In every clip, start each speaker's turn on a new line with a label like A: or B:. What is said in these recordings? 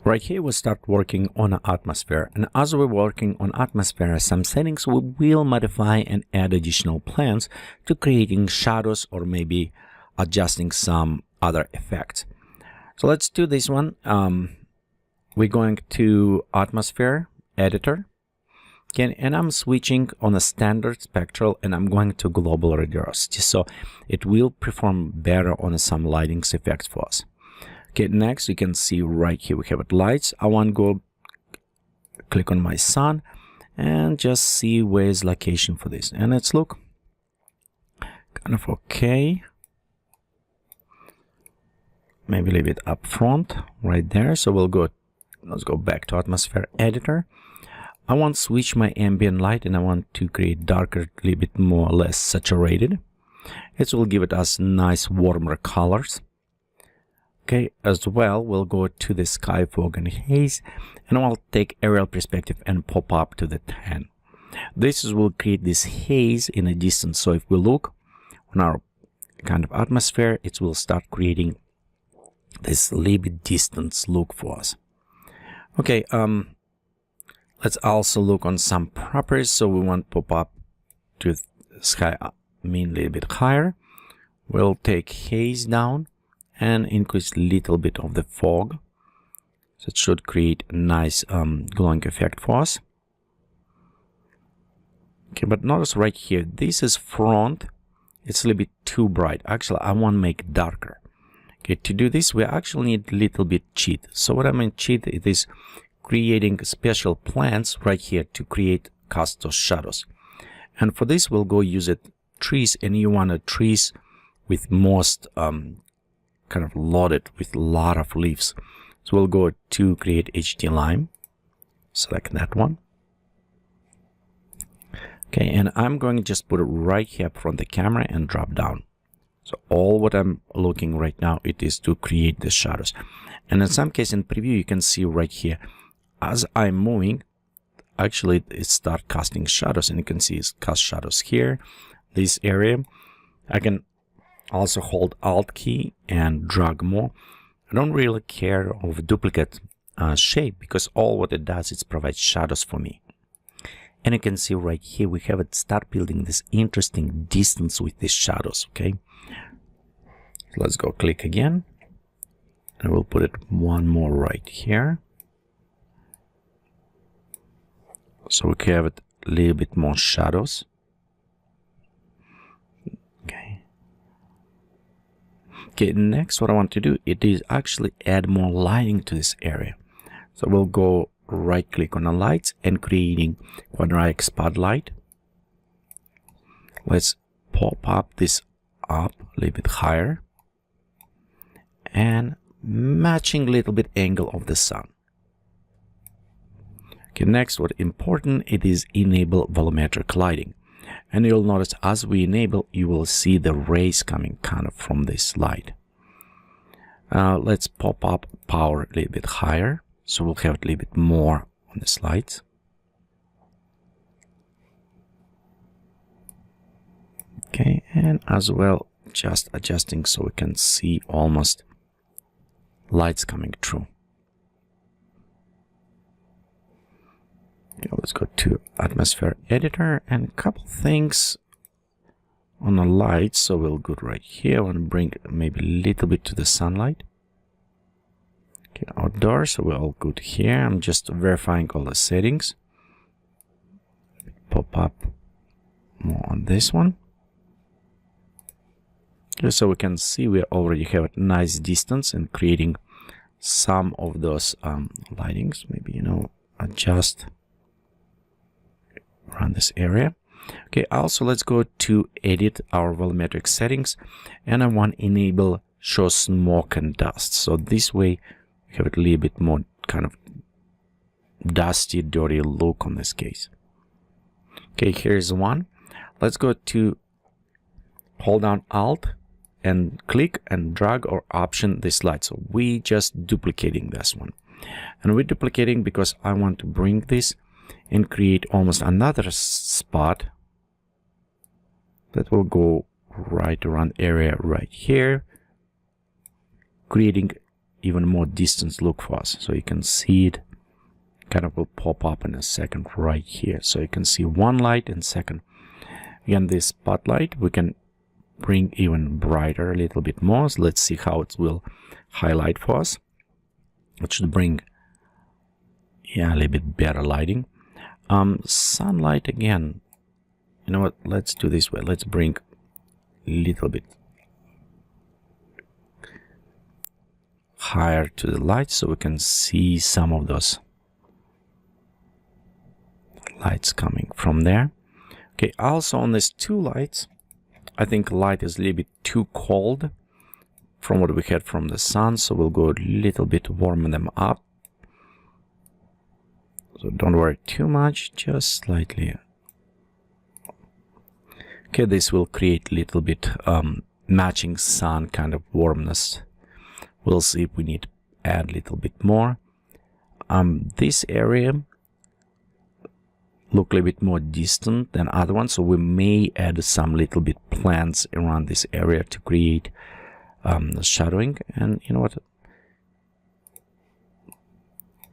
A: Right here we start working on an atmosphere, and as we're working on atmosphere, some settings we will modify and add additional plans to creating shadows or maybe adjusting some other effects. So let's do this one. We're going to atmosphere editor. Okay, and I'm switching on a standard spectral and I'm going to global radiosity, so it will perform better on some lighting effects for us. Okay, next you can see right here we have it lights. I want to go click on my sun and just see where's location for this, and let's look kind of okay. Maybe leave it up front right there. So let's go back to atmosphere editor. I want to switch my ambient light and I want to create darker, a little bit more or less saturated. It will give it us nice warmer colors. Okay, as well, we'll go to the sky, fog, and haze, and I'll take aerial perspective and pop up to the 10. This will create this haze in a distance. So if we look on our kind of atmosphere, it will start creating this little bit distance look for us. Okay, let's also look on some properties. So we want to pop up to sky mean a little bit higher. We'll take haze down and increase a little bit of the fog, so it should create a nice glowing effect for us. Okay, but notice right here, this is front, it's a little bit too bright. Actually, I want to make it darker. Okay, to do this we actually need a little bit cheat. So what I mean cheat, it is creating special plans right here to create cast those shadows. And for this we'll go use it trees, and you want a trees with most kind of loaded with a lot of leaves. So we'll go to create HD line, select that one. Okay, and I'm going to just put it right here from the camera and drop down. So all what I'm looking right now, it is to create the shadows. And in some case in preview, you can see right here, as I'm moving, actually it starts casting shadows, and you can see it's cast shadows here, this area. I can also hold Alt key and drag more. I don't really care of duplicate shape, because all what it does is provide shadows for me. And you can see right here we have it start building this interesting distance with these shadows. Okay, so let's go click again, and we'll put it one more right here, so we have it a little bit more shadows. Okay, next what I want to do, it is actually add more lighting to this area. So we'll go right click on the lights and creating quadratic spotlight. Let's pop up this up a little bit higher and matching a little bit angle of the sun. Okay, next what important, it is enable volumetric lighting. And you'll notice as we enable, you will see the rays coming kind of from this light. Let's pop up power a little bit higher, so we'll have a little bit more on the lights. Okay, and as well, just adjusting so we can see almost lights coming through. Okay, let's go to atmosphere editor and a couple things on the lights. So we'll go right here. I want to bring maybe a little bit to the sunlight. Okay, outdoors, so we're all good here. I'm just verifying all the settings. Pop up more on this one. Okay, so we can see we already have a nice distance and creating some of those lightings. Maybe, you know, adjust around this area. Okay, also let's go to edit our volumetric settings, and I want to enable show smoke and dust. So this way we have a little bit more kind of dusty, dirty look on this case. Okay, here's one. Let's go to hold down Alt and click and drag or option this slide. So we just duplicating this one, and we're duplicating because I want to bring this and create almost another spot that will go right around area right here, creating even more distance look for us. So you can see it kind of will pop up in a second right here. So you can see one light and second. Again, this spotlight we can bring even brighter a little bit more. So let's see how it will highlight for us. It should bring, yeah, a little bit better lighting. Sunlight again. You know what? Let's do this way. Let's bring a little bit higher to the light so we can see some of those lights coming from there. Okay, also on these two lights, I think light is a little bit too cold from what we had from the sun, so we'll go a little bit warm them up. So don't worry too much, just slightly. Okay, this will create a little bit matching sun kind of warmness. We'll see if we need to add a little bit more. This area look a little bit more distant than other ones, so we may add some little bit plants around this area to create shadowing. And you know what?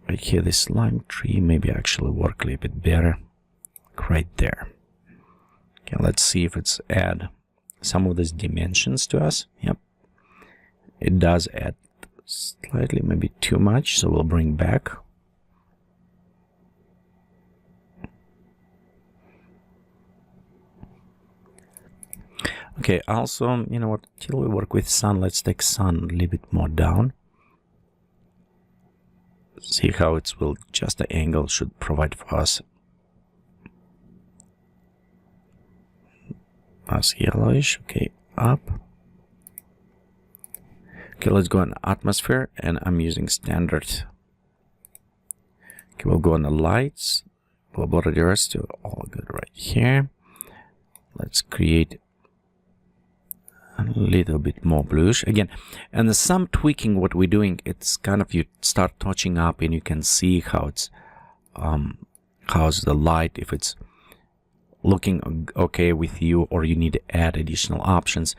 A: Right here, this lime tree maybe actually work a little bit better. Right there. Okay, let's see if it's add some of these dimensions to us. Yep, it does add slightly, maybe too much, so we'll bring back. Okay, also, you know what, till we work with sun, let's take sun a little bit more down. See how it will, just the angle should provide for us as yellowish. Okay, up. Okay, let's go on atmosphere, and I'm using standard. Okay, we'll go on the lights, we'll blur the rest to all good right here. Let's create a little bit more bluish again, and some tweaking what we're doing. It's kind of, you start touching up and you can see how it's how's the light, if it's looking okay with you or you need to add additional options.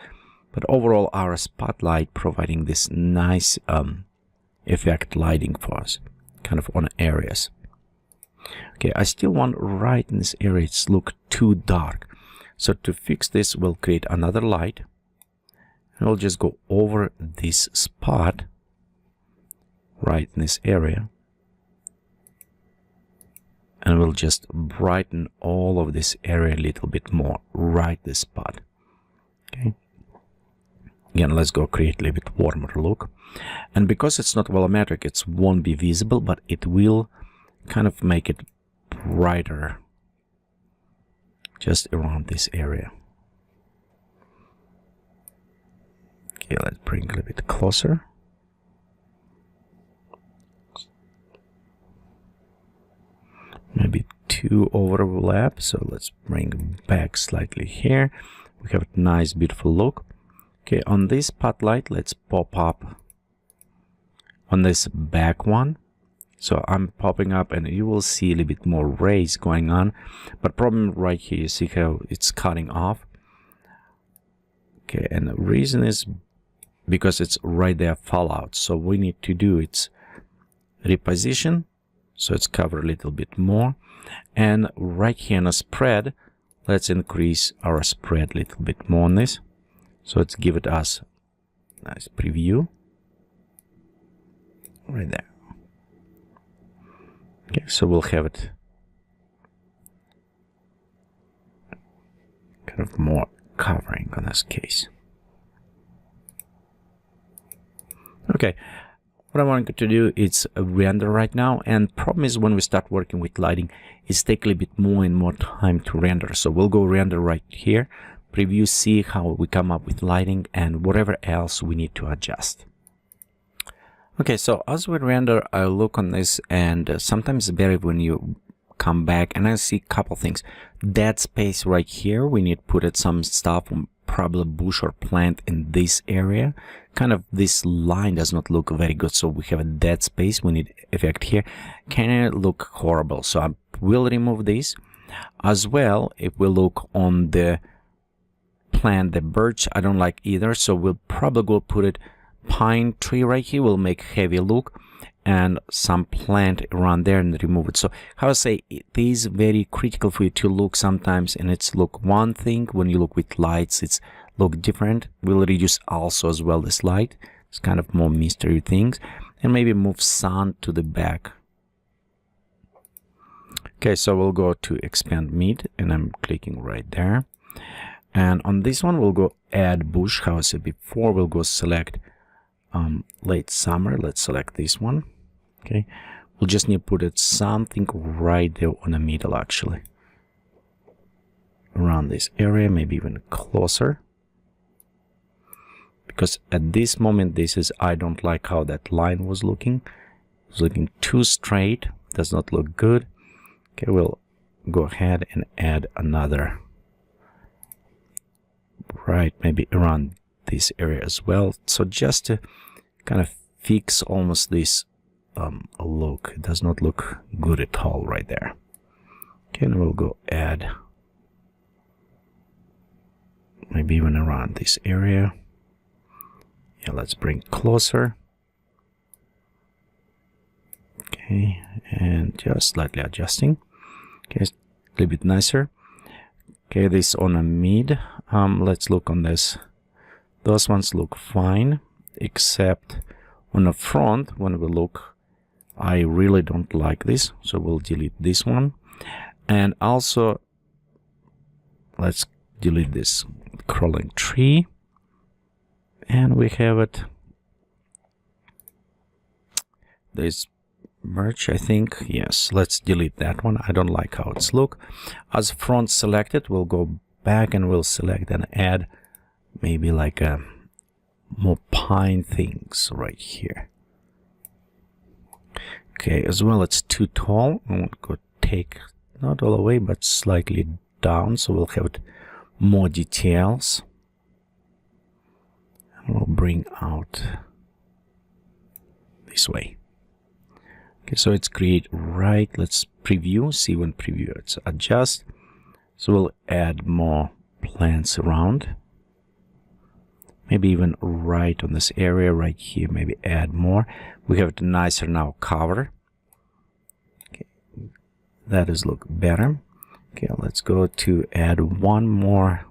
A: But overall, our spotlight providing this nice effect lighting for us, kind of on areas. Okay, I still want right in this area it's look too dark, so to fix this we'll create another light. And we'll just go over this spot right in this area, and we'll just brighten all of this area a little bit more, right this spot. Okay, again, let's go create a little bit warmer look. And because it's not volumetric, it won't be visible, but it will kind of make it brighter just around this area. Okay, let's bring a little bit closer. Maybe too overlap, so let's bring back slightly here. We have a nice, beautiful look. Okay, on this spotlight, let's pop up on this back one. So I'm popping up, and you will see a little bit more rays going on. But problem right here, you see how it's cutting off. Okay, and the reason is because it's right there fallout. So we need to do it's reposition, so it's covered a little bit more. And right here in a spread, let's increase our spread a little bit more on this. So let's give it us a nice preview right there. Okay, so we'll have it kind of more covering on this case. Okay, what I wanted to do is render right now, and problem is when we start working with lighting, it's take a little bit more and more time to render. So we'll go render right here, preview, see how we come up with lighting and whatever else we need to adjust. Okay, so as we render, I look on this, and sometimes it's better when you come back and I see a couple things. Dead space right here, we need to put it some stuff, probably bush or plant in this area. Kind of this line does not look very good, so we have a dead space. We need effect here. Can it look horrible? So I will remove this as well. If we look on the plant, the birch, I don't like either, so we'll probably go put it pine tree right here will make heavy look, and some plant around there and remove it. So how I say, it is very critical for you to look sometimes, and it's look one thing. When you look with lights, it's look different. We'll reduce also as well this light. It's kind of more mystery things, and maybe move sun to the back. Okay, so we'll go to expand mid, and I'm clicking right there. And on this one, we'll go add bush. How I said before, we'll go select late summer. Let's select this one. Okay, we'll just need to put it something right there on the middle, actually, around this area, maybe even closer, because at this moment, this is, I don't like how that line was looking. It was looking too straight, does not look good. Okay, we'll go ahead and add another right maybe around this area as well. So just to kind of fix almost this look. It does not look good at all right there. Okay, and we'll go add maybe even around this area. Yeah, let's bring closer. Okay, and just slightly adjusting. Okay, a little bit nicer. Okay, this on a mid. Let's look on this. Those ones look fine, except on the front, when we look, I really don't like this, so we'll delete this one. And also, let's delete this crawling tree. And we have it. There's merge, I think. Yes, let's delete that one. I don't like how it's look. As front selected, we'll go back and we'll select and add maybe like a more pine things right here. Okay, as well, it's too tall. I want to go take not all the way, but slightly down, so we'll have it more details. And we'll bring out this way. Okay, so it's create right. Let's preview, see when preview it's adjust. So we'll add more plants around. Maybe even right on this area right here, maybe add more. We have the nicer now cover. Okay, that is look better. Okay, let's go to add one more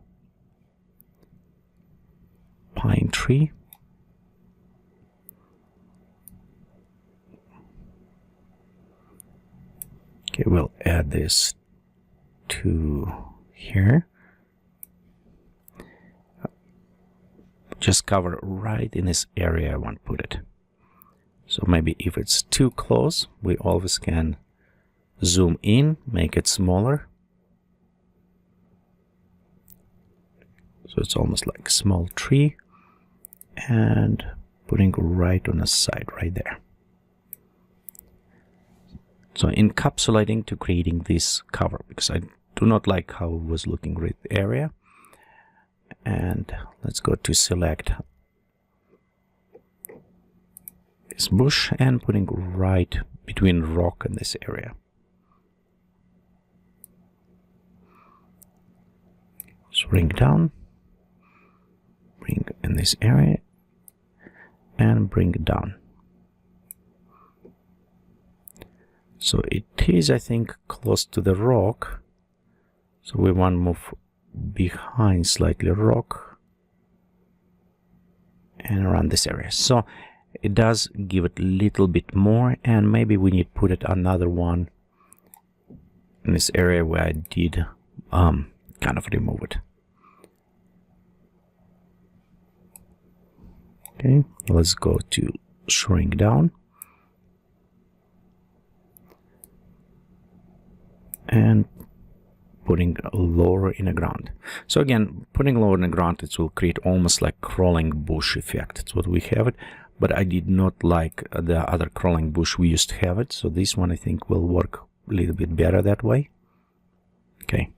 A: pine tree. Okay, we'll add this to here. Just cover right in this area I want to put it. So maybe if it's too close, we always can zoom in, make it smaller. So it's almost like a small tree, and putting right on the side right there. So encapsulating to creating this cover, because I do not like how it was looking right area. And let's go to select this bush and putting right between rock and this area. So bring down, bring in this area, and bring down. So it is, I think, close to the rock. So we want to move behind slightly rock and around this area. So it does give it a little bit more, and maybe we need to put it another one in this area where I did kind of remove it. Okay, let's go to shrink down and putting lower in the ground. So again, putting lower in the ground, it will create almost like crawling bush effect. That's what we have it, but I did not like the other crawling bush we used to have it. So this one I think will work a little bit better that way. Okay.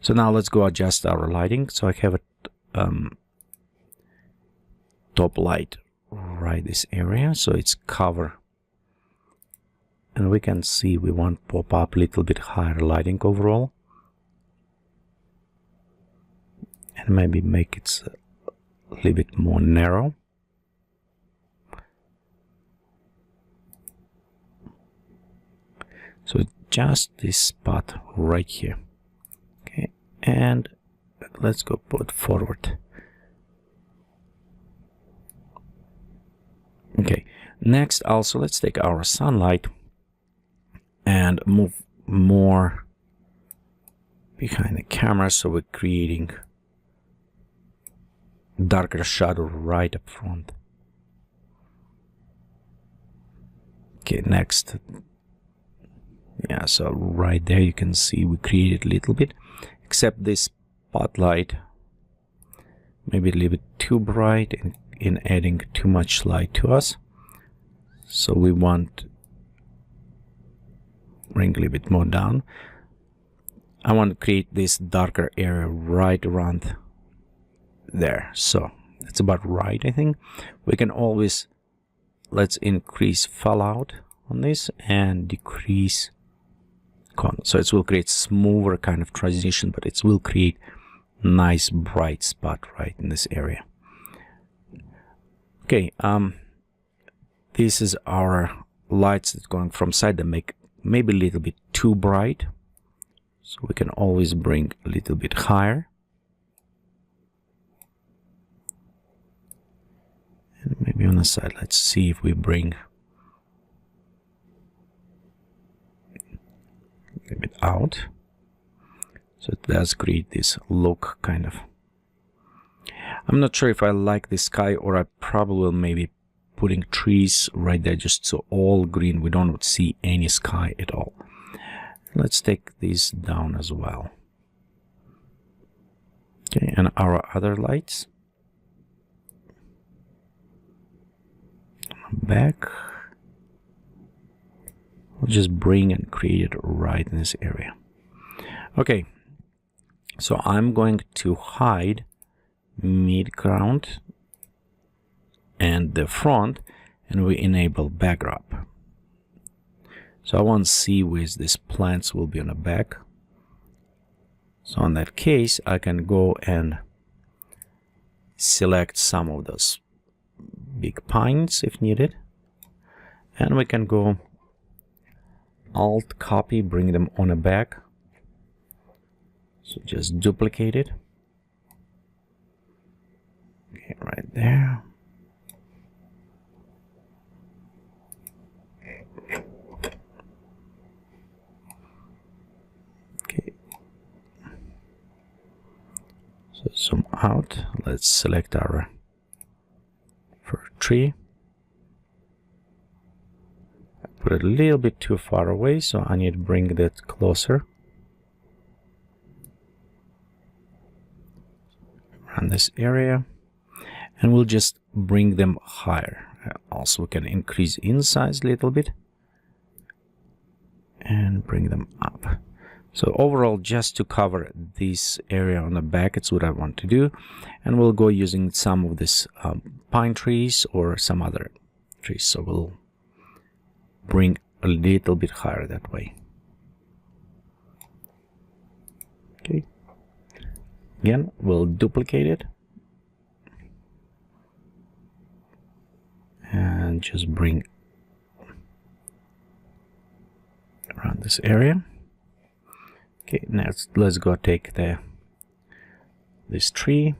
A: So now let's go adjust our lighting. So I have it top light right this area, so it's cover. And we can see we want to pop up a little bit higher lighting overall. And maybe make it a little bit more narrow. So just this spot right here. Okay, and let's go put forward. Okay, next also let's take our sunlight and move more behind the camera, so we're creating darker shadow right up front. Okay, next, yeah, so right there you can see we created a little bit, except this spotlight maybe a little bit too bright in adding too much light to us, so we want bring a little bit more down. I want to create this darker area right around there, so that's about right. I think we can always, let's increase fallout on this and decrease con, so it will create smoother kind of transition, but it will create nice bright spot right in this area. Okay, this is our lights that's going from side that make maybe a little bit too bright, so we can always bring a little bit higher. And maybe on the side, let's see if we bring a little bit out, so it does create this look kind of. I'm not sure if I like the sky, or I probably will maybe putting trees right there just so all green, we don't see any sky at all. Let's take these down as well. Okay, and our other lights back, we'll just bring and create it right in this area. Okay, so I'm going to hide mid ground and the front, and we enable Backrub. So I want to see where these plants will be on the back. So in that case, I can go and select some of those big pines if needed, and we can go Alt copy, bring them on the back. So just duplicate it. Okay, right there. Okay. So zoom out. Let's select our first tree. I put it a little bit too far away, so I need to bring that closer. Around this area. And we'll just bring them higher. Also, we can increase in size a little bit and bring them up. So overall, just to cover this area on the back, it's what I want to do. And we'll go using some of this pine trees or some other trees. So we'll bring a little bit higher that way. Okay. Again, we'll duplicate it. And just bring around this area. Okay, next let's go take this tree,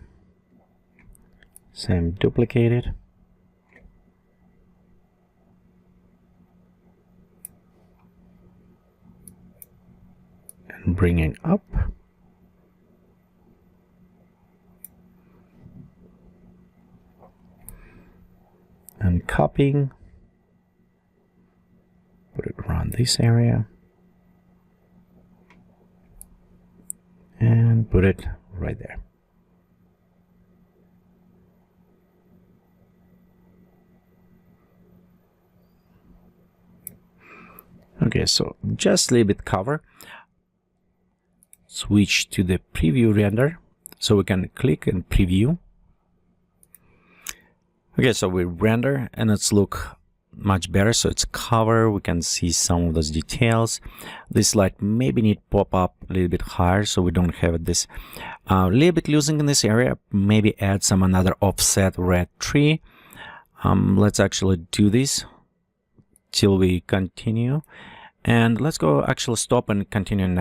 A: same, duplicate it, and bring it up. And copying, put it around this area, and put it right there. Okay, so just a little bit cover. Switch to the preview render, so we can click and preview. Okay, so we render and it's look much better. So it's cover, we can see some of those details. This light maybe need pop up a little bit higher, so we don't have this a little bit losing in this area. Maybe add some another offset red tree. Let's actually do this till we continue, And let's go actually stop and continue next.